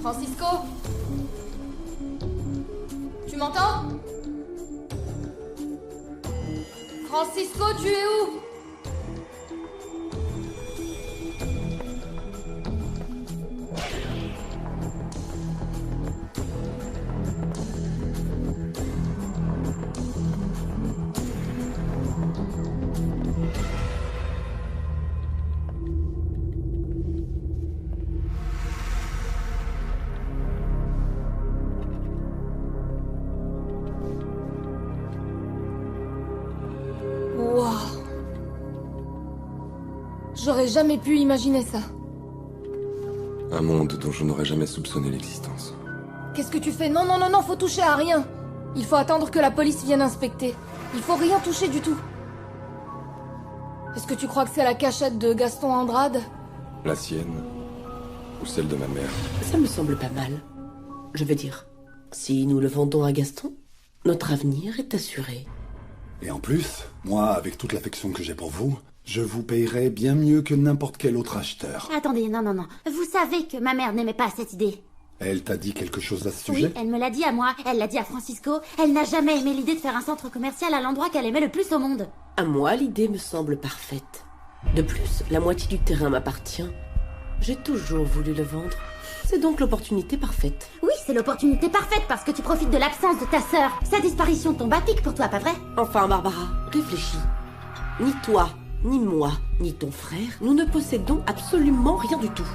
Francisco? Tu m'entends? Francisco, tu es où? J'aurais jamais pu imaginer ça. Un monde dont je n'aurais jamais soupçonné l'existence. Qu'est-ce que tu fais? Non, non, non, non, faut toucher à rien. Il faut attendre que la police vienne inspecter. Il faut rien toucher du tout. Est-ce que tu crois que c'est la cachette de Gaston Andrade? La sienne ou celle de ma mère? Ça me semble pas mal. Je veux dire, si nous le vendons à Gaston, notre avenir est assuré. Et en plus, moi, avec toute l'affection que j'ai pour vous, je vous payerai bien mieux que n'importe quel autre acheteur. Attendez, non, non, non. Vous savez que ma mère n'aimait pas cette idée. Elle t'a dit quelque chose à ce sujet? Oui, elle me l'a dit à moi, elle l'a dit à Francisco. Elle n'a jamais aimé l'idée de faire un centre commercial à l'endroit qu'elle aimait le plus au monde. À moi, l'idée me semble parfaite. De plus, la moitié du terrain m'appartient. J'ai toujours voulu le vendre. C'est donc l'opportunité parfaite. Oui, c'est l'opportunité parfaite parce que tu profites de l'absence de ta sœur. Sa disparition tombe à pic pour toi, pas vrai? Enfin, Barbara, réfléchis. Ni toi, ni moi, ni ton frère, nous ne possédons absolument rien du tout.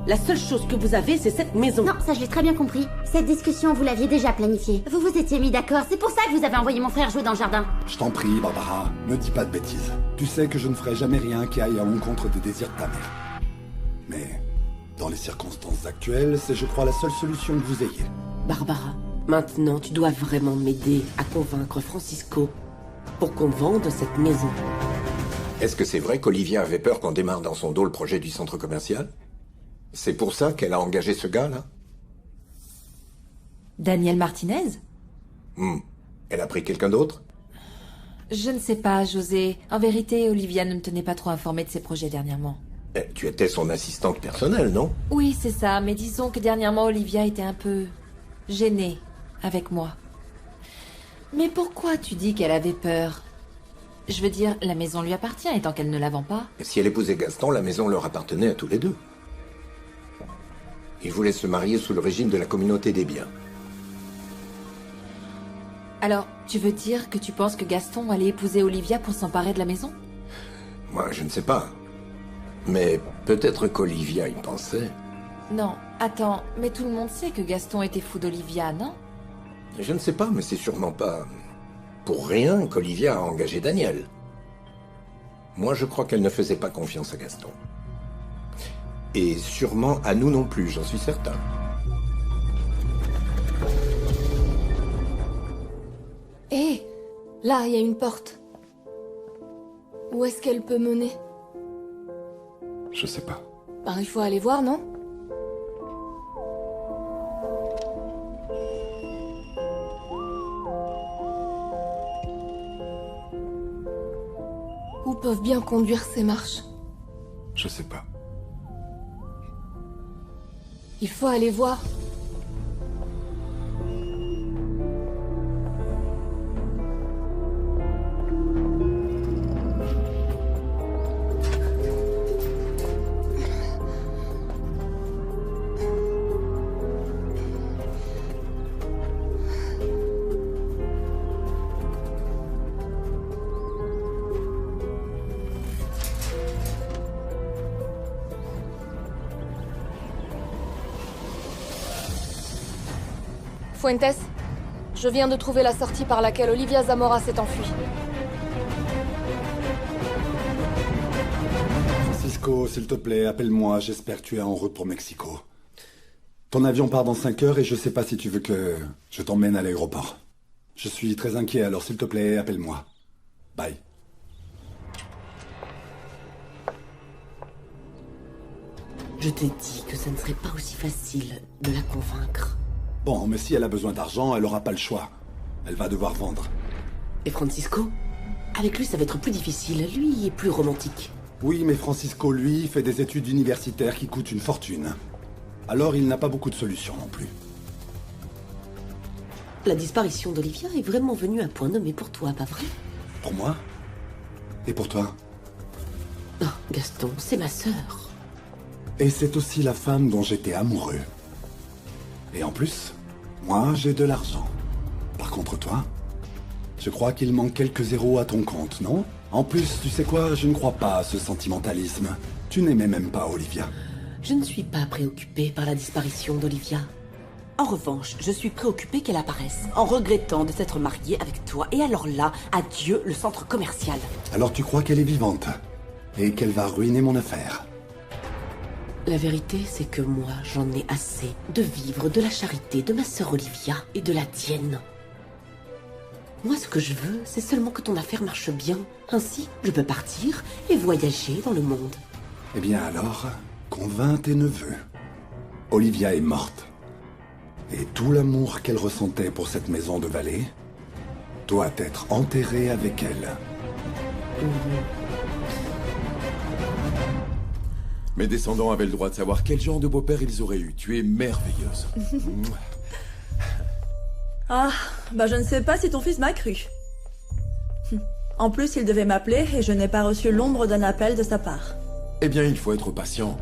La seule chose que vous avez, c'est cette maison. Non, ça je l'ai très bien compris. Cette discussion, vous l'aviez déjà planifiée. Vous vous étiez mis d'accord, c'est pour ça que vous avez envoyé mon frère jouer dans le jardin. Je t'en prie, Barbara, ne dis pas de bêtises. Tu sais que je ne ferai jamais rien qui aille à l'encontre des désirs de ta mère. Mais, dans les circonstances actuelles, c'est je crois la seule solution que vous ayez. Barbara, maintenant tu dois vraiment m'aider à convaincre Francisco pour qu'on vende cette maison. Est-ce que c'est vrai qu'Olivia avait peur qu'on démarre dans son dos le projet du centre commercial? C'est pour ça qu'elle a engagé ce gars-là? Daniel Martinez? Elle a pris quelqu'un d'autre? Je ne sais pas, José. En vérité, Olivia ne me tenait pas trop informée de ses projets dernièrement. Tu étais son assistante personnelle, non? Oui, c'est ça, mais disons que dernièrement, Olivia était un peu gênée avec moi. Mais pourquoi tu dis qu'elle avait peur? Je veux dire, la maison lui appartient et tant qu'elle ne la vend pas. Si elle épousait Gaston, la maison leur appartenait à tous les deux. Ils voulaient se marier sous le régime de la communauté des biens. Alors, tu veux dire que tu penses que Gaston allait épouser Olivia pour s'emparer de la maison? Moi, je ne sais pas. Mais peut-être qu'Olivia y pensait. Non, attends, mais tout le monde sait que Gaston était fou d'Olivia, non? Je ne sais pas, mais c'est sûrement pas pour rien qu'Olivia a engagé Daniel. Moi, je crois qu'elle ne faisait pas confiance à Gaston. Et sûrement à nous non plus, j'en suis certain. Hé, là, il y a une porte. Où est-ce qu'elle peut mener? Je sais pas. Ben, il faut aller voir, non? Où peuvent bien conduire ces marches? Je sais pas. Il faut aller voir. Fuentes, je viens de trouver la sortie par laquelle Olivia Zamora s'est enfuie. Francisco, s'il te plaît, appelle-moi, j'espère que tu es en route pour Mexico. Ton avion part dans 5 heures et je sais pas si tu veux que je t'emmène à l'aéroport. Je suis très inquiet, alors s'il te plaît, appelle-moi. Bye. Je t'ai dit que ça ne serait pas aussi facile de la convaincre. Bon, mais si elle a besoin d'argent, elle aura pas le choix. Elle va devoir vendre. Et Francisco? Avec lui, ça va être plus difficile. Lui, il est plus romantique. Oui, mais Francisco, lui, fait des études universitaires qui coûtent une fortune. alors il n'a pas beaucoup de solutions non plus. La disparition d'Olivia est vraiment venue à point nommé pour toi, pas vrai? Pour moi? Et pour toi? Oh, Gaston, c'est ma sœur. Et c'est aussi la femme dont j'étais amoureux. Et en plus, moi, j'ai de l'argent. Par contre, toi, je crois qu'il manque quelques zéros à ton compte, non? En plus, tu sais quoi, je ne crois pas à ce sentimentalisme. Tu n'aimais même pas Olivia. Je ne suis pas préoccupée par la disparition d'Olivia. En revanche, je suis préoccupée qu'elle apparaisse, en regrettant de s'être mariée avec toi. Et alors là, adieu le centre commercial. Alors tu crois qu'elle est vivante? Et qu'elle va ruiner mon affaire? La vérité, c'est que moi, j'en ai assez de vivre de la charité de ma sœur Olivia et de la tienne. Moi, ce que je veux, c'est seulement que ton affaire marche bien. Ainsi, je peux partir et voyager dans le monde. Eh bien alors, convainc tes neveux. Olivia est morte. Et tout l'amour qu'elle ressentait pour cette maison de Vallée doit être enterré avec elle. Mes descendants avaient le droit de savoir quel genre de beau-père ils auraient eu. Tu es merveilleuse. Ah, bah je ne sais pas si ton fils m'a cru. En plus, il devait m'appeler et je n'ai pas reçu l'ombre d'un appel de sa part. Eh bien, il faut être patient.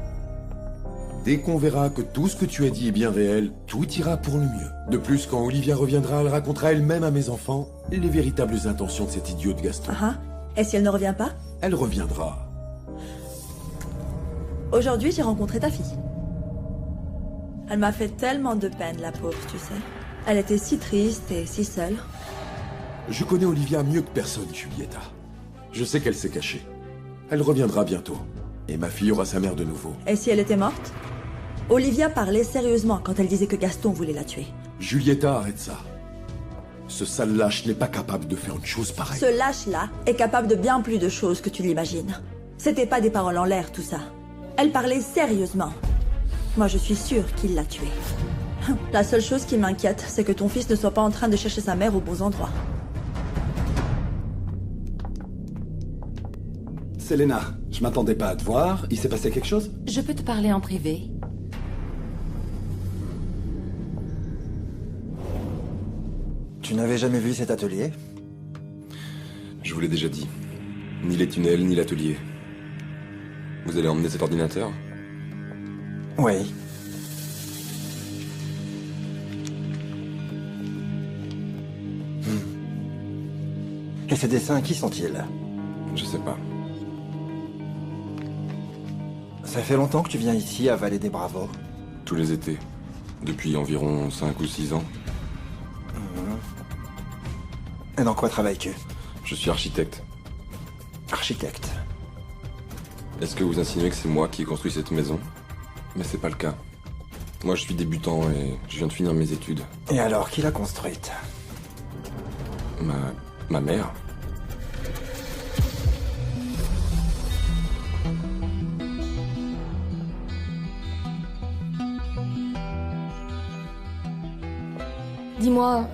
Dès qu'on verra que tout ce que tu as dit est bien réel, tout ira pour le mieux. De plus, quand Olivia reviendra, elle racontera elle-même à mes enfants les véritables intentions de cet idiot de Gaston. Ah, et si elle ne revient pas? Elle reviendra. Aujourd'hui, j'ai rencontré ta fille. Elle m'a fait tellement de peine, la pauvre, tu sais. Elle était si triste et si seule. Je connais Olivia mieux que personne, Julieta. Je sais qu'elle s'est cachée. Elle reviendra bientôt. Et ma fille aura sa mère de nouveau. Et si elle était morte? Olivia parlait sérieusement quand elle disait que Gaston voulait la tuer. Julieta, arrête ça. Ce sale lâche n'est pas capable de faire une chose pareille. Ce lâche-là est capable de bien plus de choses que tu l'imagines. C'était pas des paroles en l'air, tout ça. Elle parlait sérieusement. Moi, je suis sûre qu'il l'a tuée. La seule chose qui m'inquiète, c'est que ton fils ne soit pas en train de chercher sa mère aux bons endroits. Selena, je m'attendais pas à te voir. Il s'est passé quelque chose? Je peux te parler en privé? Tu n'avais jamais vu cet atelier? Je vous l'ai déjà dit. Ni les tunnels, ni l'atelier. Vous allez emmener cet ordinateur? Oui. Et ces dessins, qui sont-ils? Je sais pas. Ça fait longtemps que tu viens ici, à Vallée des Bravos? Tous les étés. Depuis environ 5 ou 6 ans. Et dans quoi travailles-tu? Je suis architecte. Architecte. Est-ce que vous insinuez que c'est moi qui ai construit cette maison? Mais c'est pas le cas. Moi, je suis débutant et je viens de finir mes études. Et alors, qui l'a construite? Ma mère. Dis-moi,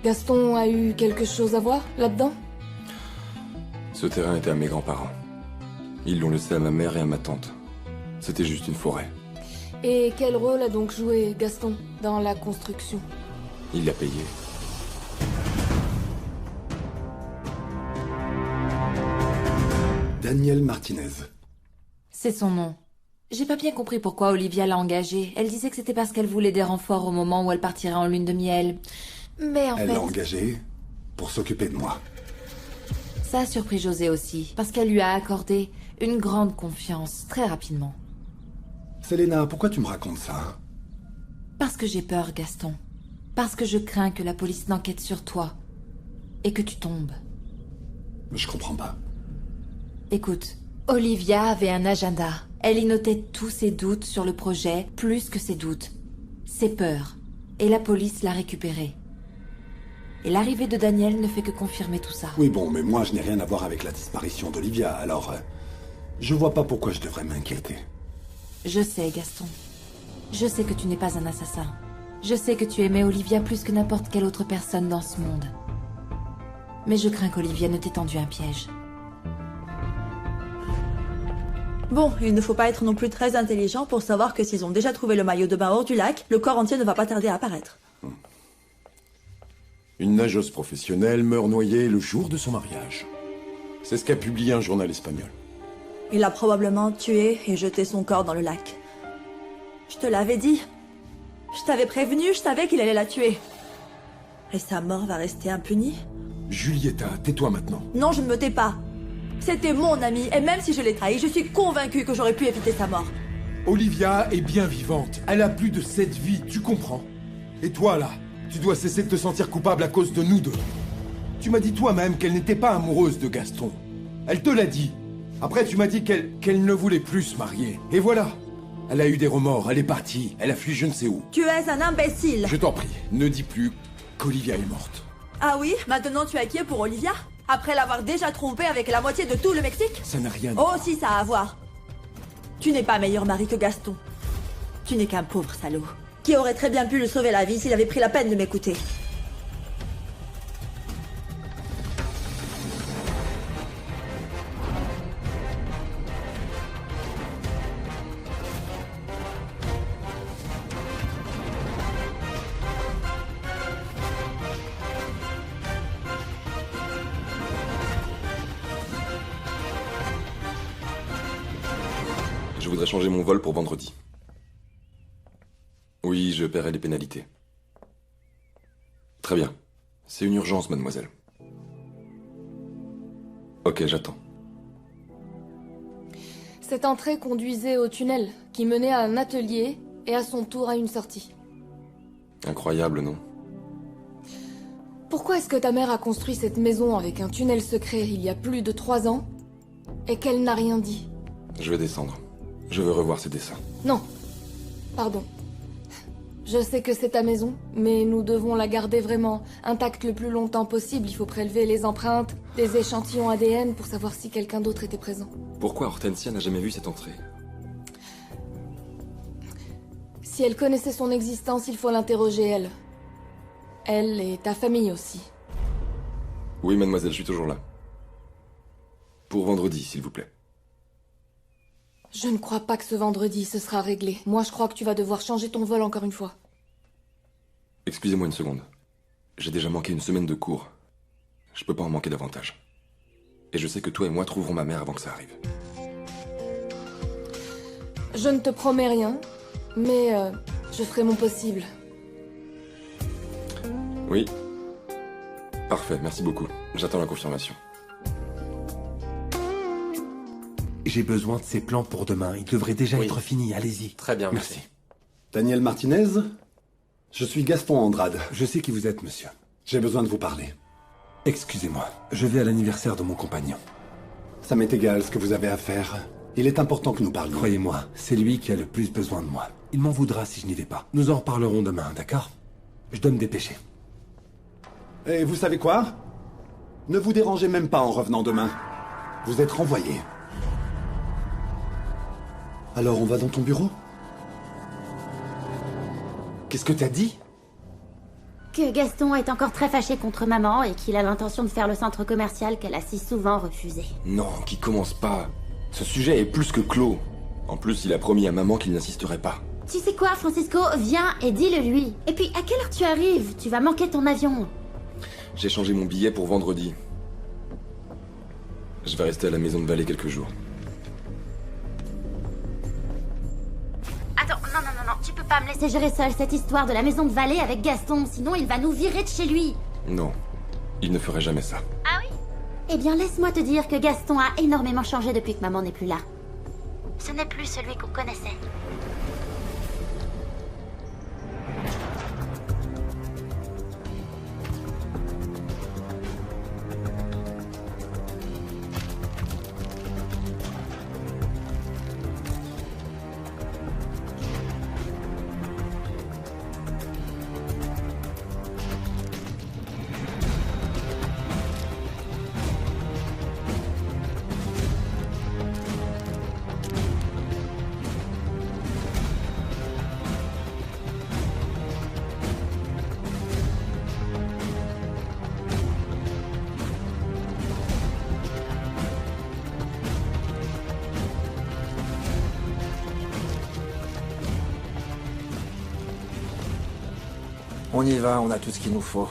Gaston a eu quelque chose à voir là-dedans? Ce terrain était à mes grands-parents. Ils l'ont laissé à ma mère et à ma tante. C'était juste une forêt. Et quel rôle a donc joué Gaston dans la construction? Il l'a payé. Daniel Martinez. C'est son nom. J'ai pas bien compris pourquoi Olivia l'a engagée. Elle disait que c'était parce qu'elle voulait des renforts au moment où elle partirait en lune de miel. Mais en Elle fait... l'a engagé pour s'occuper de moi. Ça a surpris José aussi, parce qu'elle lui a accordé une grande confiance, très rapidement. Selena, pourquoi tu me racontes ça? Parce que j'ai peur, Gaston. Parce que je crains que la police n'enquête sur toi. Et que tu tombes. Je comprends pas. Écoute, Olivia avait un agenda. Elle y notait tous ses doutes sur le projet, plus que ses doutes. Ses peurs. Et la police l'a récupéré. Et l'arrivée de Daniel ne fait que confirmer tout ça. Oui, bon, mais moi, je n'ai rien à voir avec la disparition d'Olivia, alors... je vois pas pourquoi je devrais m'inquiéter. Je sais, Gaston. Je sais que tu n'es pas un assassin. Je sais que tu aimais Olivia plus que n'importe quelle autre personne dans ce monde. Mais je crains qu'Olivia ne t'ait tendu un piège. Bon, il ne faut pas être non plus très intelligent pour savoir que s'ils ont déjà trouvé le maillot de bain hors du lac, le corps entier ne va pas tarder à apparaître. Une nageuse professionnelle meurt noyée le jour de son mariage. C'est ce qu'a publié un journal espagnol. Il a probablement tué et jeté son corps dans le lac. Je te l'avais dit. Je t'avais prévenu, je savais qu'il allait la tuer. Et sa mort va rester impunie? Julieta, tais-toi maintenant. Non, je ne me tais pas. C'était mon ami, et même si je l'ai trahi, je suis convaincue que j'aurais pu éviter sa mort. Olivia est bien vivante. Elle a plus de 7 vies, tu comprends? Et toi, là, tu dois cesser de te sentir coupable à cause de nous deux. Tu m'as dit toi-même qu'elle n'était pas amoureuse de Gaston. Elle te l'a dit. Après, tu m'as dit qu'elle ne voulait plus se marier. Et voilà. Elle a eu des remords, elle est partie, elle a fui je ne sais où. Tu es un imbécile. Je t'en prie, ne dis plus qu'Olivia est morte. Ah oui? Maintenant tu es inquiet pour Olivia? Après l'avoir déjà trompée avec la moitié de tout le Mexique? Ça n'a rien à Oh voir. si, ça a à voir. Tu n'es pas meilleur mari que Gaston. Tu n'es qu'un pauvre salaud, qui aurait très bien pu lui sauver la vie s'il avait pris la peine de m'écouter. Je voudrais changer mon vol pour vendredi. Oui, je paierai les pénalités. Très bien. C'est une urgence, mademoiselle. Ok, j'attends. Cette entrée conduisait au tunnel, qui menait à un atelier et à son tour à une sortie. Incroyable, non? Pourquoi est-ce que ta mère a construit cette maison avec un tunnel secret il y a plus de 3 ans et qu'elle n'a rien dit? Je vais descendre. Je veux revoir ces dessins. Non. Pardon. Je sais que c'est ta maison, mais nous devons la garder vraiment intacte le plus longtemps possible. Il faut prélever les empreintes, des échantillons ADN pour savoir si quelqu'un d'autre était présent. Pourquoi Hortensia n'a jamais vu cette entrée? Si elle connaissait son existence, il faut l'interroger, elle. Elle et ta famille aussi. Oui, mademoiselle, je suis toujours là. Pour vendredi, s'il vous plaît. Je ne crois pas que ce vendredi, ce sera réglé. Moi, je crois que tu vas devoir changer ton vol encore une fois. Excusez-moi une seconde. J'ai déjà manqué une semaine de cours. Je peux pas en manquer davantage. Et je sais que toi et moi trouverons ma mère avant que ça arrive. Je ne te promets rien, mais je ferai mon possible. Oui. Parfait, merci beaucoup. J'attends la confirmation. J'ai besoin de ces plans pour demain. Ils devraient déjà être finis. Allez-y. Très bien, merci. Daniel Martinez, je suis Gaston Andrade. Je sais qui vous êtes, monsieur. J'ai besoin de vous parler. Excusez-moi, je vais à l'anniversaire de mon compagnon. Ça m'est égal ce que vous avez à faire. Il est important que nous parlions. Croyez-moi, c'est lui qui a le plus besoin de moi. Il m'en voudra si je n'y vais pas. Nous en reparlerons demain, d'accord? Je dois me dépêcher. Et vous savez quoi? Ne vous dérangez même pas en revenant demain. Vous êtes renvoyé. Alors on va dans ton bureau? Qu'est-ce que t'as dit? Que Gaston est encore très fâché contre maman et qu'il a l'intention de faire le centre commercial qu'elle a si souvent refusé. Non, qu'il commence pas. Ce sujet est plus que clos. En plus, il a promis à maman qu'il n'insisterait pas. Tu sais quoi, Francisco? Viens et dis-le lui. Et puis, à quelle heure tu arrives? Tu vas manquer ton avion. J'ai changé mon billet pour vendredi. Je vais rester à la maison de Vallée quelques jours. Attends, non, tu peux pas me laisser gérer seule cette histoire de la maison de Vallée avec Gaston, sinon il va nous virer de chez lui. Non, il ne ferait jamais ça. Ah oui? Eh bien, laisse-moi te dire que Gaston a énormément changé depuis que maman n'est plus là. Ce n'est plus celui qu'on connaissait. On y va, on a tout ce qu'il nous faut.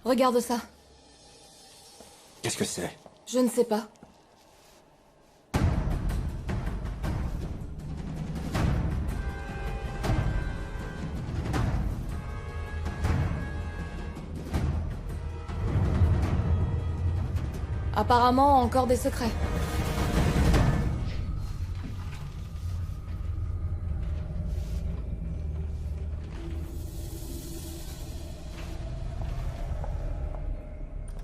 Regarde ça. Qu'est-ce que c'est? Je ne sais pas. Apparemment, encore des secrets.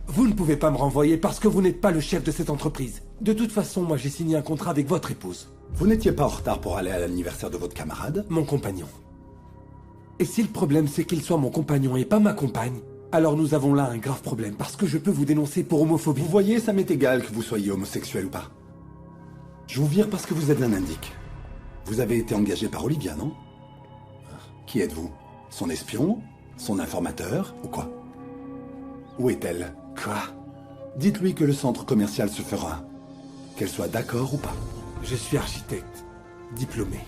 Vous ne pouvez pas me renvoyer parce que vous n'êtes pas le chef de cette entreprise. De toute façon, moi j'ai signé un contrat avec votre épouse. Vous n'étiez pas en retard pour aller à l'anniversaire de votre camarade? Mon compagnon. Et si le problème c'est qu'il soit mon compagnon et pas ma compagne, alors nous avons là un grave problème parce que je peux vous dénoncer pour homophobie. Vous voyez, ça m'est égal que vous soyez homosexuel ou pas. Je vous vire parce que vous êtes un indique. Vous avez été engagé par Olivia, non? Qui êtes-vous? Son espion? Son informateur? Ou quoi? Où est-elle? Quoi? Dites-lui que le centre commercial se fera. Qu'elle soit d'accord ou pas. Je suis architecte, diplômé.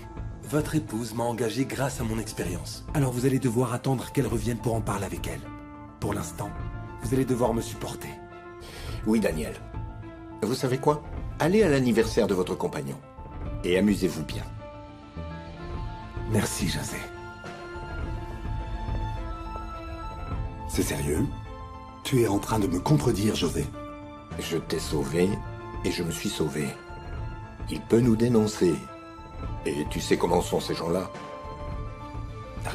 Votre épouse m'a engagé grâce à mon expérience. Alors vous allez devoir attendre qu'elle revienne pour en parler avec elle. Pour l'instant, vous allez devoir me supporter. Oui, Daniel. Vous savez quoi? Allez à l'anniversaire de votre compagnon. Et amusez-vous bien. Merci, José. C'est sérieux? Tu es en train de me contredire, José. Je t'ai sauvé, et je me suis sauvé. Il peut nous dénoncer. Et tu sais comment sont ces gens-là.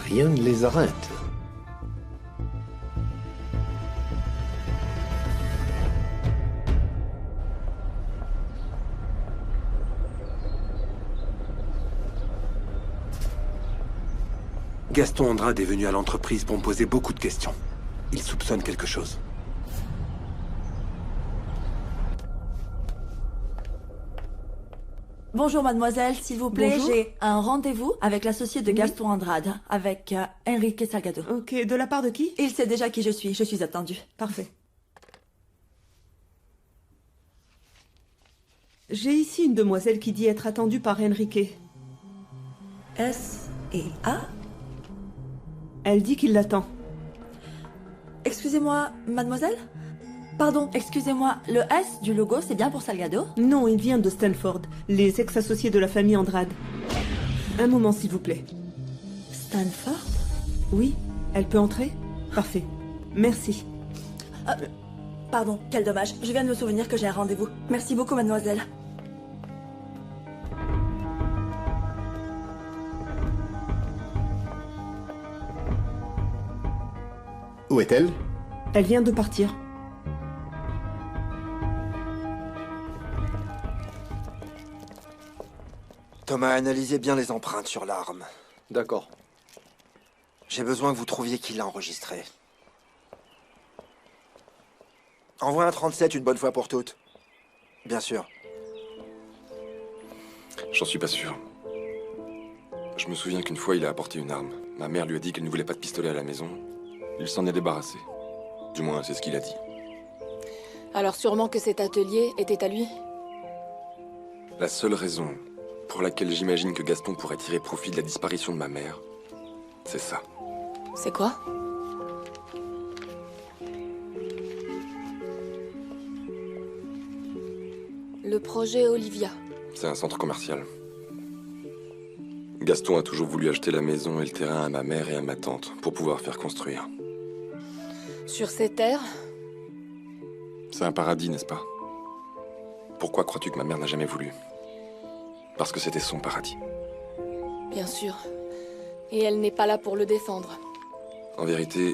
Rien ne les arrête. Gaston Andrade est venu à l'entreprise pour me poser beaucoup de questions. Il soupçonne quelque chose. Bonjour mademoiselle, s'il vous plaît, Bonjour. j'ai un rendez-vous avec l'associé de Gaston Andrade, avec Enrique Salgado. Ok, de la part de qui? Il sait déjà qui je suis attendue. Parfait. J'ai ici une demoiselle qui dit être attendue par Enrique. S et A? Elle dit qu'il l'attend. Excusez-moi, mademoiselle? Pardon, excusez-moi, le S du logo, c'est bien pour Salgado? Non, il vient de Stanford, les ex-associés de la famille Andrade. Un moment, s'il vous plaît. Stanford? Oui, elle peut entrer? Parfait. Merci. Pardon, quel dommage. Je viens de me souvenir que j'ai un rendez-vous. Merci beaucoup, mademoiselle. Où est-elle? Elle vient de partir. Thomas, analysez bien les empreintes sur l'arme. D'accord. J'ai besoin que vous trouviez qui l'a enregistré. Envoie un 37 une bonne fois pour toutes. Bien sûr. J'en suis pas sûr. Je me souviens qu'une fois, il a apporté une arme. Ma mère lui a dit qu'elle ne voulait pas de pistolet à la maison. Il s'en est débarrassé. Du moins, c'est ce qu'il a dit. Alors sûrement que cet atelier était à lui. La seule raison pour laquelle j'imagine que Gaston pourrait tirer profit de la disparition de ma mère, c'est ça. C'est quoi? Le projet Olivia. C'est un centre commercial. Gaston a toujours voulu acheter la maison et le terrain à ma mère et à ma tante pour pouvoir faire construire. Sur ces terres? C'est un paradis, n'est-ce pas? Pourquoi crois-tu que ma mère n'a jamais voulu? Parce que c'était son paradis. Bien sûr. Et elle n'est pas là pour le défendre. En vérité,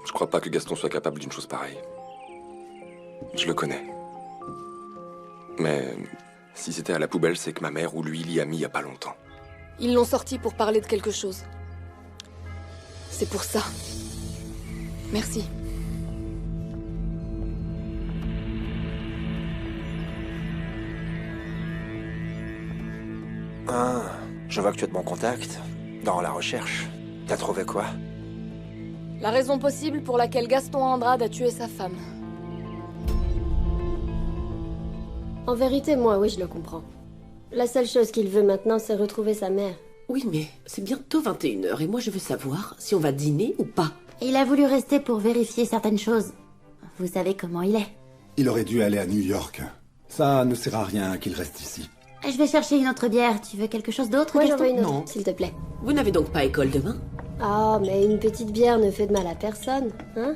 je crois pas que Gaston soit capable d'une chose pareille. Je le connais. Mais si c'était à la poubelle, c'est que ma mère ou lui l'y a mis il y a pas longtemps. Ils l'ont sorti pour parler de quelque chose. C'est pour ça. Merci. Ah, je vois que tu as de bons contacts. Dans la recherche. T'as trouvé quoi? La raison possible pour laquelle Gaston Andrade a tué sa femme. En vérité, moi, oui, je le comprends. La seule chose qu'il veut maintenant, c'est retrouver sa mère. Oui, mais c'est bientôt 21h et moi je veux savoir si on va dîner ou pas. Il a voulu rester pour vérifier certaines choses. Vous savez comment il est. Il aurait dû aller à New York. Ça ne sert à rien qu'il reste ici. Je vais chercher une autre bière. Tu veux quelque chose d'autre, Moi j'en Gaston? veux une autre, Non. s'il te plaît. Vous n'avez donc pas école demain? Ah, mais une petite bière ne fait de mal à personne, hein?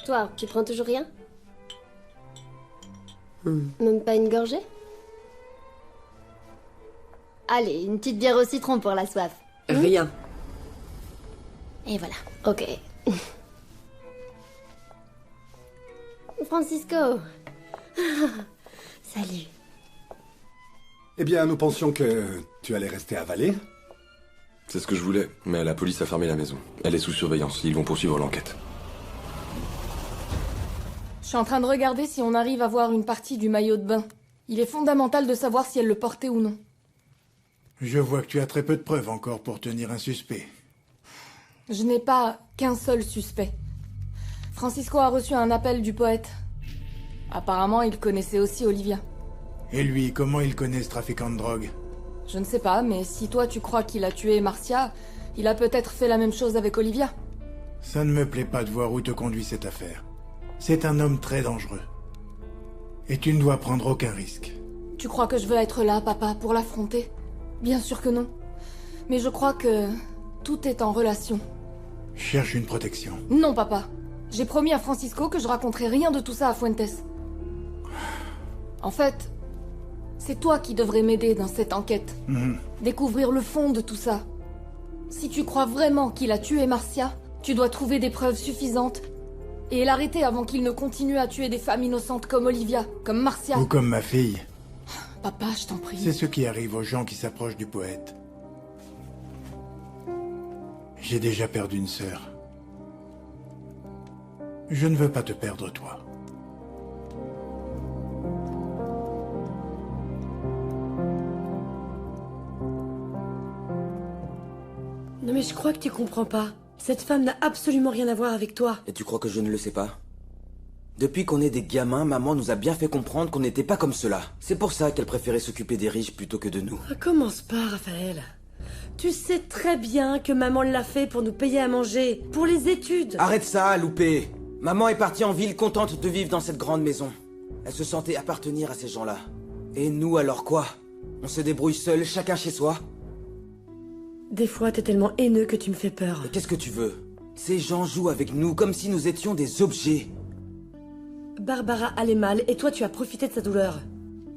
Toi, tu prends toujours rien? Même pas une gorgée? Allez, une petite bière au citron pour la soif. Rien. Et voilà. Ok. Francisco. Salut. Eh bien, nous pensions que tu allais rester à Valais. C'est ce que je voulais, mais la police a fermé la maison. Elle est sous surveillance, ils vont poursuivre l'enquête. Je suis en train de regarder si on arrive à voir une partie du maillot de bain. Il est fondamental de savoir si elle le portait ou non. Je vois que tu as très peu de preuves encore pour tenir un suspect. Je n'ai pas qu'un seul suspect. Francisco a reçu un appel du poète. Apparemment, il connaissait aussi Olivia. Et lui, comment il connaît ce trafiquant de drogue? Je ne sais pas, mais si toi tu crois qu'il a tué Marcia, il a peut-être fait la même chose avec Olivia. Ça ne me plaît pas de voir où te conduit cette affaire. C'est un homme très dangereux. Et tu ne dois prendre aucun risque. Tu crois que je veux être là, papa, pour l'affronter? Bien sûr que non. Mais je crois que tout est en relation. Cherche une protection. Non, papa. J'ai promis à Francisco que je raconterai rien de tout ça à Fuentes. En fait, c'est toi qui devrais m'aider dans cette enquête. Découvrir le fond de tout ça. Si tu crois vraiment qu'il a tué Marcia, tu dois trouver des preuves suffisantes et l'arrêter avant qu'il ne continue à tuer des femmes innocentes comme Olivia, comme Marcia. Ou comme ma fille. Papa, je t'en prie. C'est ce qui arrive aux gens qui s'approchent du poète. J'ai déjà perdu une sœur. Je ne veux pas te perdre, toi. Non mais je crois que tu comprends pas. Cette femme n'a absolument rien à voir avec toi. Et tu crois que je ne le sais pas? Depuis qu'on est des gamins, maman nous a bien fait comprendre qu'on n'était pas comme cela. C'est pour ça qu'elle préférait s'occuper des riches plutôt que de nous. Commence pas, Raphaël. Tu sais très bien que maman l'a fait pour nous payer à manger, pour les études. Arrête ça, loupé. Maman est partie en ville contente de vivre dans cette grande maison. Elle se sentait appartenir à ces gens-là. Et nous alors quoi? On se débrouille seuls, chacun chez soi? Des fois, t'es tellement haineux que tu me fais peur. Mais qu'est-ce que tu veux? Ces gens jouent avec nous comme si nous étions des objets. Barbara allait mal et toi tu as profité de sa douleur.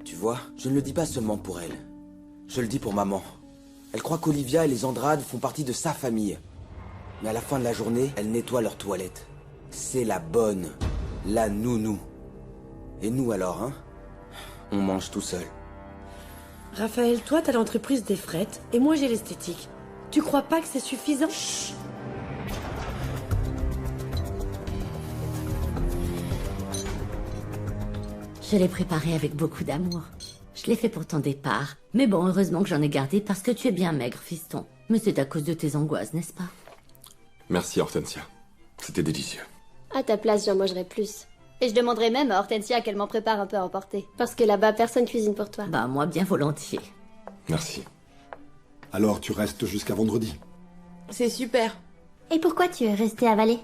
Tu vois, je ne le dis pas seulement pour elle. Je le dis pour maman. Elle croit qu'Olivia et les Andrade font partie de sa famille. Mais à la fin de la journée, elle nettoie leurs toilettes. C'est la bonne. La nounou. Et nous alors, hein? On mange tout seul. Raphaël, toi t'as l'entreprise des frettes et moi j'ai l'esthétique. Tu crois pas que c'est suffisant? Chut. Je l'ai préparé avec beaucoup d'amour. Je l'ai fait pour ton départ. Mais bon, heureusement que j'en ai gardé parce que tu es bien maigre, fiston. Mais c'est à cause de tes angoisses, n'est-ce pas? Merci, Hortensia. C'était délicieux. À ta place, j'en mangerai plus. Et je demanderai même à Hortensia qu'elle m'en prépare un peu à emporter. Parce que là-bas, personne cuisine pour toi. Bah, moi, bien volontiers. Merci. Alors tu restes jusqu'à vendredi. C'est super. Et pourquoi tu es resté à Valais?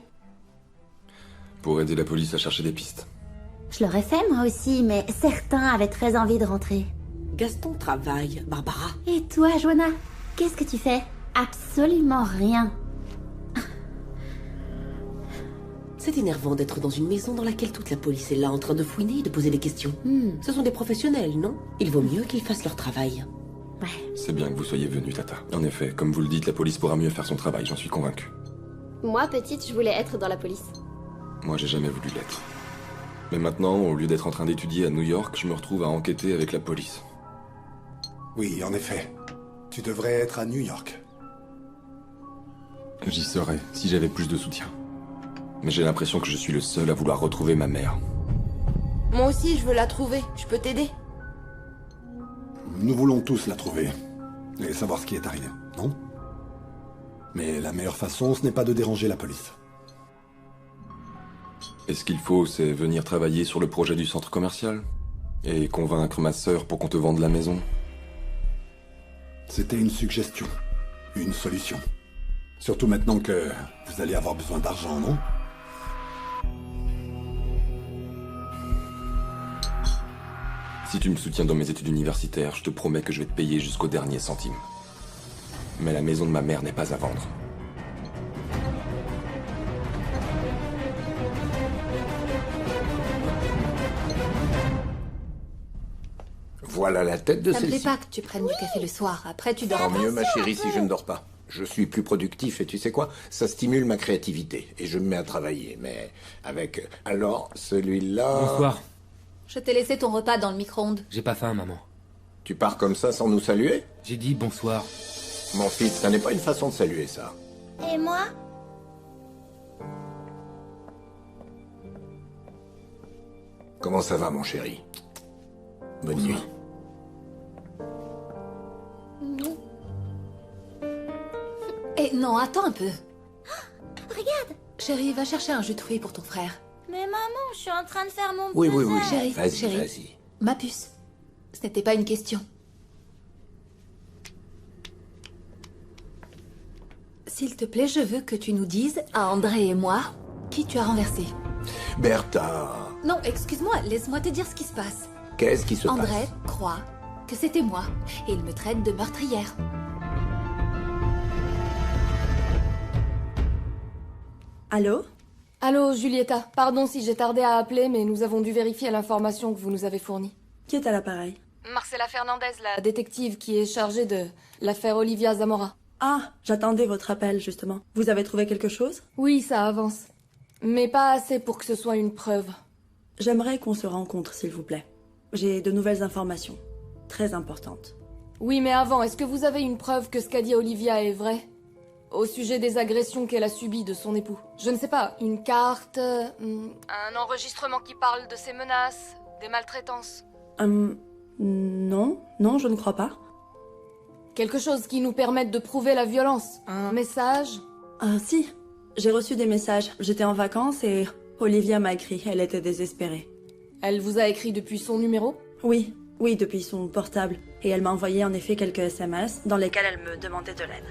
Pour aider la police à chercher des pistes. Je l'aurais fait, moi aussi, mais certains avaient très envie de rentrer. Gaston travaille, Barbara. Et toi, Joanna? Qu'est-ce que tu fais? Absolument rien. C'est énervant d'être dans une maison dans laquelle toute la police est là en train de fouiner et de poser des questions. Ce sont des professionnels, non? Il vaut mieux qu'ils fassent leur travail. C'est bien que vous soyez venu, Tata. En effet, comme vous le dites, la police pourra mieux faire son travail, j'en suis convaincu. Moi, petite, je voulais être dans la police. Moi, j'ai jamais voulu l'être. Mais maintenant, au lieu d'être en train d'étudier à New York, je me retrouve à enquêter avec la police. Oui, en effet. Tu devrais être à New York. J'y serais, si j'avais plus de soutien. Mais j'ai l'impression que je suis le seul à vouloir retrouver ma mère. Moi aussi, je veux la trouver. Je peux t'aider? Nous voulons tous la trouver. Et savoir ce qui est arrivé, non? Mais la meilleure façon, ce n'est pas de déranger la police. Et ce qu'il faut, c'est venir travailler sur le projet du centre commercial. Et convaincre ma sœur pour qu'on te vende la maison. C'était une suggestion. Une solution. Surtout maintenant que vous allez avoir besoin d'argent, non? Si tu me soutiens dans mes études universitaires, je te promets que je vais te payer jusqu'au dernier centime. Mais la maison de ma mère n'est pas à vendre. Voilà la tête de Ça me plaît celle-ci. pas que tu prennes du café le soir. Après, tu dors. Tant mieux, ma chérie, si je ne dors pas. Je suis plus productif et tu sais quoi? Ça stimule ma créativité et je me mets à travailler. Mais avec... Alors, celui-là... Bonsoir. Je t'ai laissé ton repas dans le micro-ondes. J'ai pas faim, maman. Tu pars comme ça sans nous saluer? J'ai dit bonsoir. Mon fils, ça n'est pas une façon de saluer, ça. Et moi? Comment ça va, mon chéri? Bonne nuit. Et non, attends un peu. Regarde! Chérie, va chercher un jus de fruits pour ton frère. Mais maman, je suis en train de faire mon Oui, puzzle. oui, oui. Chérie, Vas-y, chérie. vas-y. Ma puce. Ce n'était pas une question. S'il te plaît, je veux que tu nous dises, à André et moi, qui tu as renversé. Bertha, Non, excuse-moi, laisse-moi te dire ce qui se passe. qu'est-ce qui se André passe? croit que c'était moi, et il me traite de meurtrière. Allô? Allô, Julieta. Pardon si j'ai tardé à appeler, mais nous avons dû vérifier l'information que vous nous avez fournie. Qui est à l'appareil? Marcela Fernandez, la détective qui est chargée de l'affaire Olivia Zamora. Ah, j'attendais votre appel, justement. Vous avez trouvé quelque chose? Oui, ça avance. Mais pas assez pour que ce soit une preuve. J'aimerais qu'on se rencontre, s'il vous plaît. J'ai de nouvelles informations. Très importantes. Oui, mais avant, est-ce que vous avez une preuve que ce qu'a dit Olivia est vrai? Au sujet des agressions qu'elle a subies de son époux. Je ne sais pas, une carte, un enregistrement qui parle de ses menaces, des maltraitances. Non, je ne crois pas. Quelque chose qui nous permette de prouver la violence. Un message? Ah, si. J'ai reçu des messages. J'étais en vacances et Olivia m'a écrit. Elle était désespérée. Elle vous a écrit depuis son numéro? Oui, depuis son portable. Et elle m'a envoyé en effet quelques SMS dans lesquels elle me demandait de l'aide.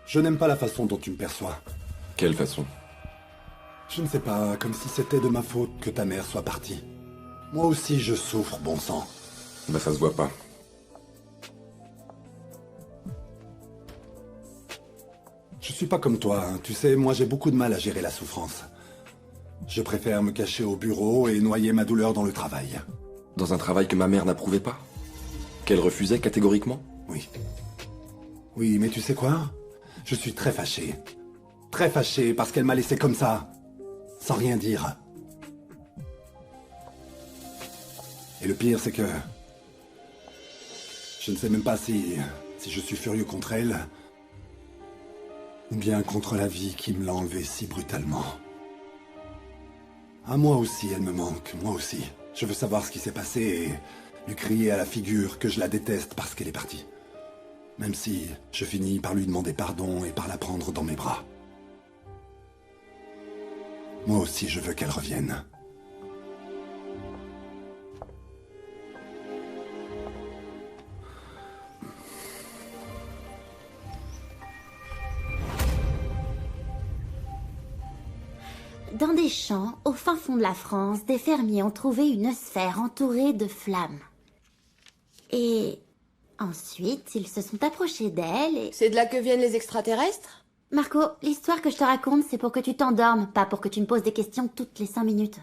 Je n'aime pas la façon dont tu me perçois. Quelle façon? Je ne sais pas, comme si c'était de ma faute que ta mère soit partie. Moi aussi je souffre, bon sang. Bah ça se voit pas. Je suis pas comme toi, hein. Tu sais, moi j'ai beaucoup de mal à gérer la souffrance. Je préfère me cacher au bureau et noyer ma douleur dans le travail. Dans un travail que ma mère n'approuvait pas? Qu'elle refusait catégoriquement? Oui. Oui, mais tu sais quoi? Je suis très fâché. Très fâché parce qu'elle m'a laissé comme ça. Sans rien dire. Et le pire, c'est que... Je ne sais même pas si je suis furieux contre elle... ou bien contre la vie qui me l'a enlevée si brutalement. Ah, moi aussi, elle me manque, moi aussi. Je veux savoir ce qui s'est passé et lui crier à la figure que je la déteste parce qu'elle est partie. Même si je finis par lui demander pardon et par la prendre dans mes bras. Moi aussi, je veux qu'elle revienne. Dans des champs, au fin fond de la France, des fermiers ont trouvé une sphère entourée de flammes. Et ensuite, ils se sont approchés d'elle et... C'est de là que viennent les extraterrestres? Marco, l'histoire que je te raconte, c'est pour que tu t'endormes, pas pour que tu me poses des questions toutes les 5 minutes.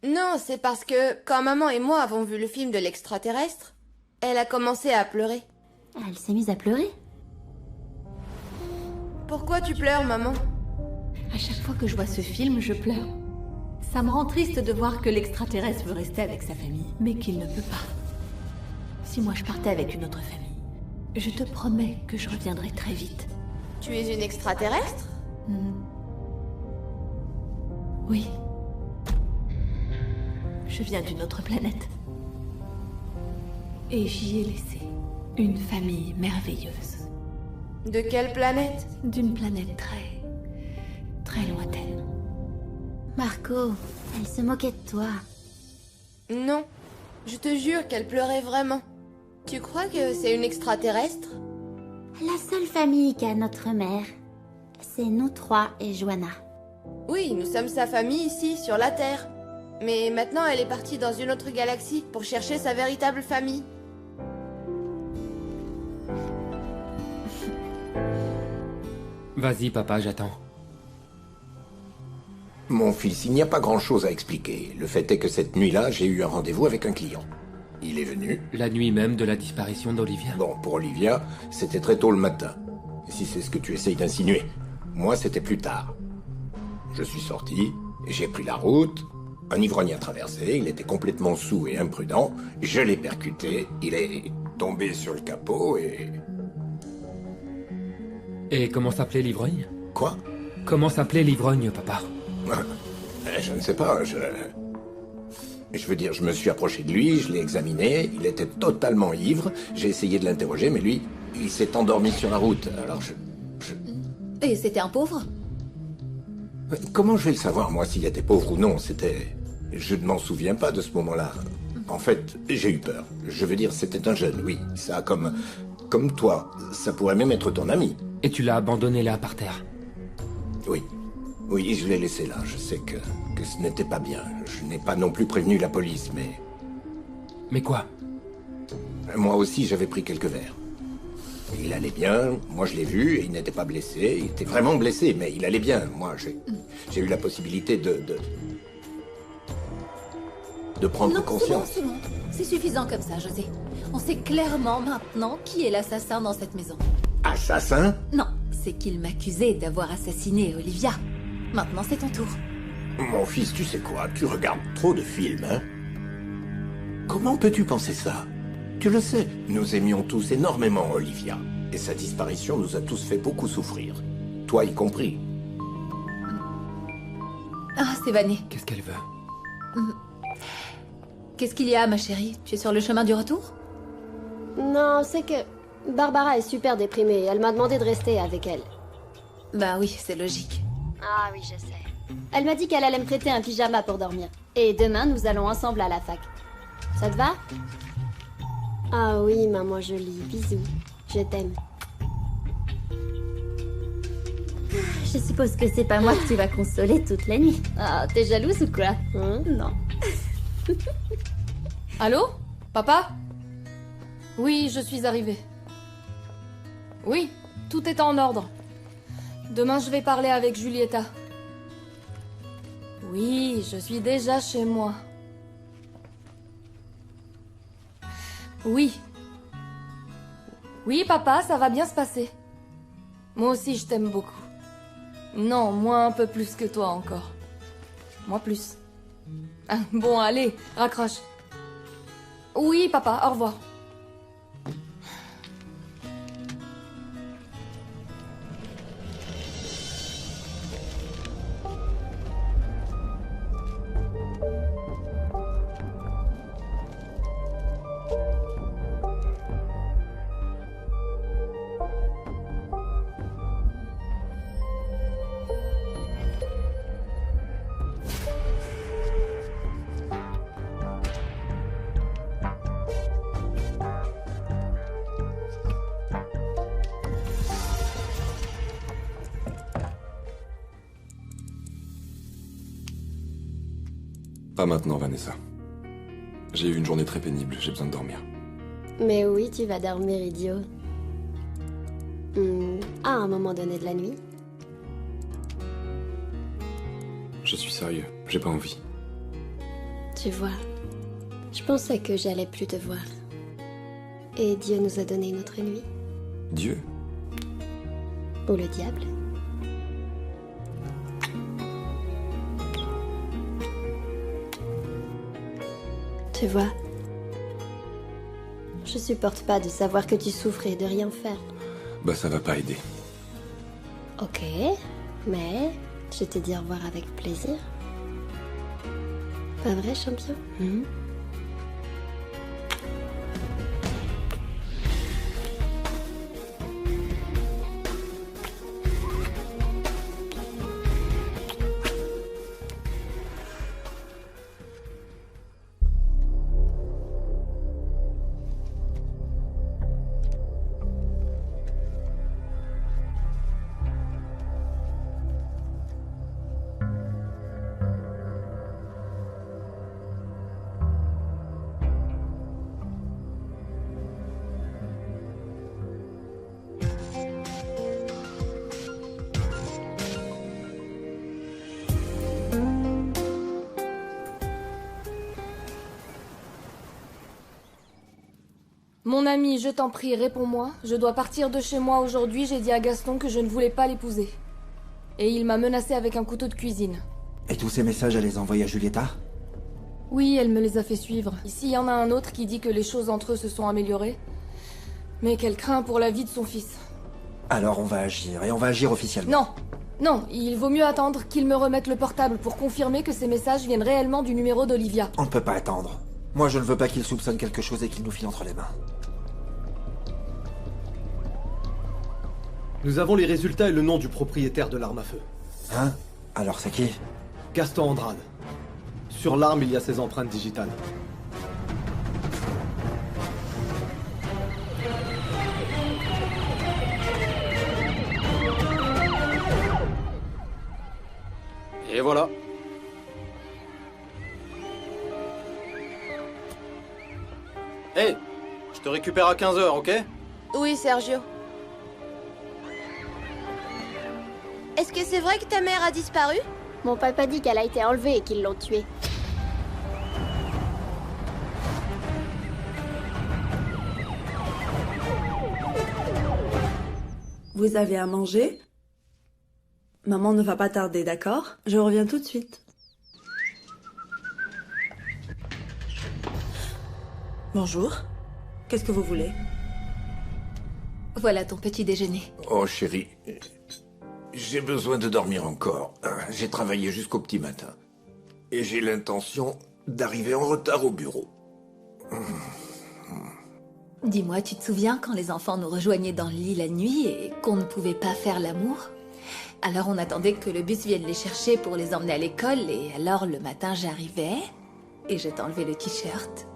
Non, c'est parce que, quand maman et moi avons vu le film de l'extraterrestre, elle a commencé à pleurer. Elle s'est mise à pleurer? Pourquoi tu pleures, maman? À chaque fois que je vois ce film, je pleure. Ça me rend triste de voir que l'extraterrestre veut rester avec sa famille, mais qu'il ne peut pas. Si moi je partais avec une autre famille, je te promets que je reviendrai très vite. Tu es une extraterrestre? Oui. Je viens d'une autre planète. Et j'y ai laissé une famille merveilleuse. De quelle planète? D'une planète très lointaine. Marco, elle se moquait de toi. Non, je te jure qu'elle pleurait vraiment. Tu crois que c'est une extraterrestre? La seule famille qu'a notre mère, c'est nous trois et Joanna. Oui, nous sommes sa famille ici, sur la Terre. Mais maintenant, elle est partie dans une autre galaxie pour chercher sa véritable famille. Vas-y, papa, j'attends. Mon fils, il n'y a pas grand-chose à expliquer. Le fait est que cette nuit-là, j'ai eu un rendez-vous avec un client. Il est venu. La nuit même de la disparition d'Olivia. Bon, pour Olivia, c'était très tôt le matin. Si c'est ce que tu essayes d'insinuer. Moi, c'était plus tard. Je suis sorti, j'ai pris la route. Un ivrogne a traversé, il était complètement saoul et imprudent. Je l'ai percuté, il est tombé sur le capot et... Et comment s'appelait l'ivrogne? Quoi? Comment s'appelait l'ivrogne, papa? Je ne sais pas, je veux dire, je me suis approché de lui, je l'ai examiné, il était totalement ivre, j'ai essayé de l'interroger, mais lui, il s'est endormi sur la route, alors Et c'était un pauvre? Comment je vais le savoir, moi, s'il était pauvre ou non? C'était... Je ne m'en souviens pas de ce moment-là. En fait, j'ai eu peur. Je veux dire, c'était un jeune, oui. Ça, comme toi. Ça pourrait même être ton ami. Et tu l'as abandonné là, par terre? Oui. Oui, je l'ai laissé là. Je sais que ce n'était pas bien. Je n'ai pas non plus prévenu la police, mais... Mais quoi? Moi aussi, j'avais pris quelques verres. Il allait bien, moi je l'ai vu, et il n'était pas blessé. Il était vraiment blessé, mais il allait bien. Moi, j'ai eu la possibilité de prendre conscience. C'est bon. C'est suffisant comme ça, José. On sait clairement maintenant qui est l'assassin dans cette maison. Assassin? Non, c'est qu'il m'accusait d'avoir assassiné Olivia. Maintenant, c'est ton tour. Mon fils, tu sais quoi? Tu regardes trop de films, hein? Comment peux-tu penser ça? Tu le sais, nous aimions tous énormément Olivia. Et sa disparition nous a tous fait beaucoup souffrir. Toi y compris. Ah, c'est Vanné. Qu'est-ce qu'elle veut? Qu'est-ce qu'il y a, ma chérie? Tu es sur le chemin du retour? Non, c'est que Barbara est super déprimée. Elle m'a demandé de rester avec elle. Bah oui, c'est logique. Ah oui, je sais. Elle m'a dit qu'elle allait me prêter un pyjama pour dormir. Et demain, nous allons ensemble à la fac. Ça te va? Ah oui, maman jolie. Bisous. Je t'aime. Je suppose que c'est pas moi que tu vas consoler toute la nuit. Ah, t'es jalouse ou quoi? Non. Allô? Papa? Oui, je suis arrivée. Oui, tout est en ordre. Demain, je vais parler avec Julieta. Oui, je suis déjà chez moi. Oui. Oui, papa, ça va bien se passer. Moi aussi, je t'aime beaucoup. Non, moi un peu plus que toi encore. Moi plus. Ah, bon, allez, raccroche. Oui, papa, au revoir. Pas maintenant, Vanessa. J'ai eu une journée très pénible, j'ai besoin de dormir. Mais oui, tu vas dormir, idiot. À un moment donné de la nuit. Je suis sérieux, j'ai pas envie. Tu vois, je pensais que j'allais plus te voir. Et Dieu nous a donné une autre nuit. Dieu? Ou le diable. Tu vois, je supporte pas de savoir que tu souffres et de rien faire. Bah ça va pas aider. Ok, mais je te dis au revoir avec plaisir. Pas vrai, champion? Mon ami, je t'en prie, réponds-moi. Je dois partir de chez moi aujourd'hui, j'ai dit à Gaston que je ne voulais pas l'épouser. Et il m'a menacé avec un couteau de cuisine. Et tous ces messages, elle les a envoyés à Julieta? Oui, elle me les a fait suivre. Ici, il y en a un autre qui dit que les choses entre eux se sont améliorées. Mais qu'elle craint pour la vie de son fils. Alors on va agir, et on va agir officiellement. Non! Non, il vaut mieux attendre qu'il me remette le portable pour confirmer que ces messages viennent réellement du numéro d'Olivia. On ne peut pas attendre. Moi, je ne veux pas qu'il soupçonne quelque chose et qu'il nous file entre les mains. Nous avons les résultats et le nom du propriétaire de l'arme à feu. Hein? Alors c'est qui? Gaston Andrade. Sur l'arme, il y a ses empreintes digitales. Et voilà. Hey, je te récupère à 15h, ok? Oui, Sergio. Est-ce que c'est vrai que ta mère a disparu? Mon papa dit qu'elle a été enlevée et qu'ils l'ont tuée. Vous avez à manger? Maman ne va pas tarder, d'accord? Je reviens tout de suite. Bonjour. Qu'est-ce que vous voulez? Voilà ton petit déjeuner. Oh chérie, j'ai besoin de dormir encore. J'ai travaillé jusqu'au petit matin. Et j'ai l'intention d'arriver en retard au bureau. Dis-moi, tu te souviens quand les enfants nous rejoignaient dans le lit la nuit et qu'on ne pouvait pas faire l'amour? Alors on attendait que le bus vienne les chercher pour les emmener à l'école et alors le matin j'arrivais et je t'enlevais le t-shirt.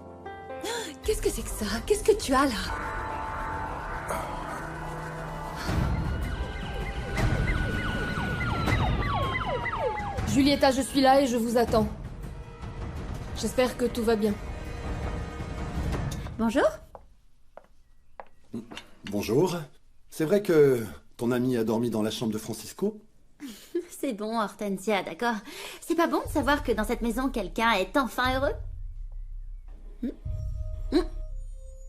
Qu'est-ce que c'est que ça? Qu'est-ce que tu as là? Julieta, je suis là et je vous attends. J'espère que tout va bien. Bonjour. Bonjour. C'est vrai que ton ami a dormi dans la chambre de Francisco? C'est bon, Hortensia, d'accord. C'est pas bon de savoir que dans cette maison, quelqu'un est enfin heureux?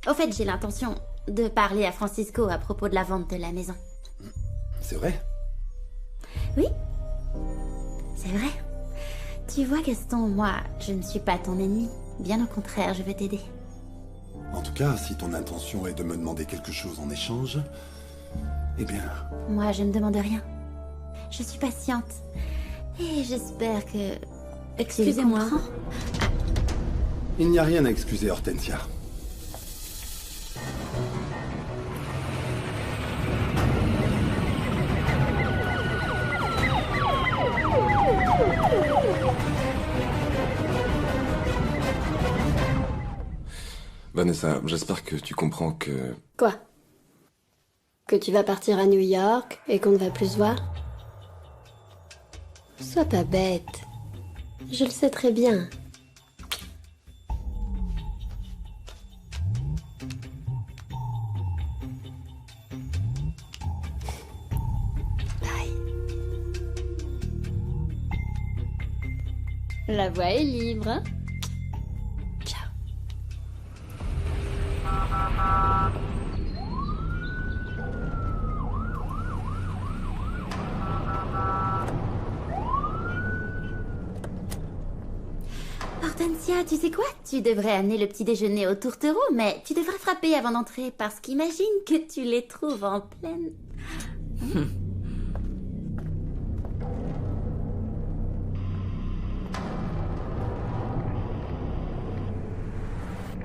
Au fait, j'ai l'intention de parler à Francisco à propos de la vente de la maison. C'est vrai? Oui, c'est vrai. Tu vois, Gaston, moi, je ne suis pas ton ennemi. Bien au contraire, je veux t'aider. En tout cas, si ton intention est de me demander quelque chose en échange, eh bien... Moi, je ne demande rien. Je suis patiente. Et j'espère que... Excusez-moi. Il n'y a rien à excuser, Hortensia. Vanessa, j'espère que tu comprends que... Quoi? Que tu vas partir à New York et qu'on ne va plus se voir? Sois pas bête. Je le sais très bien. Bye. La voie est libre, hein? Hortensia, tu sais quoi? Tu devrais amener le petit déjeuner au tourtereau, mais tu devrais frapper avant d'entrer parce qu'imagine que tu les trouves en pleine...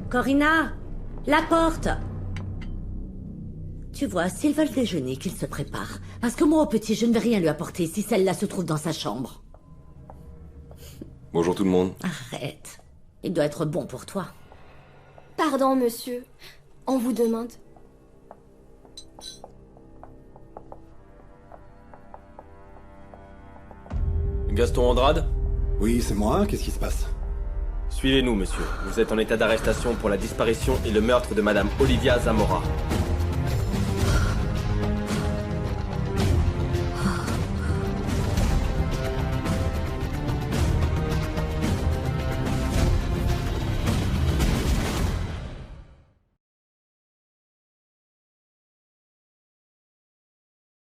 Corina, la porte! Tu vois, s'ils veulent déjeuner, qu'ils se préparent. Parce que moi, au petit, je ne vais rien lui apporter si celle-là se trouve dans sa chambre. Bonjour tout le monde. Arrête. Il doit être bon pour toi. Pardon, monsieur. On vous demande. Gaston Andrade? Oui, c'est moi. Qu'est-ce qui se passe? Suivez-nous, monsieur. Vous êtes en état d'arrestation pour la disparition et le meurtre de Madame Olivia Zamora.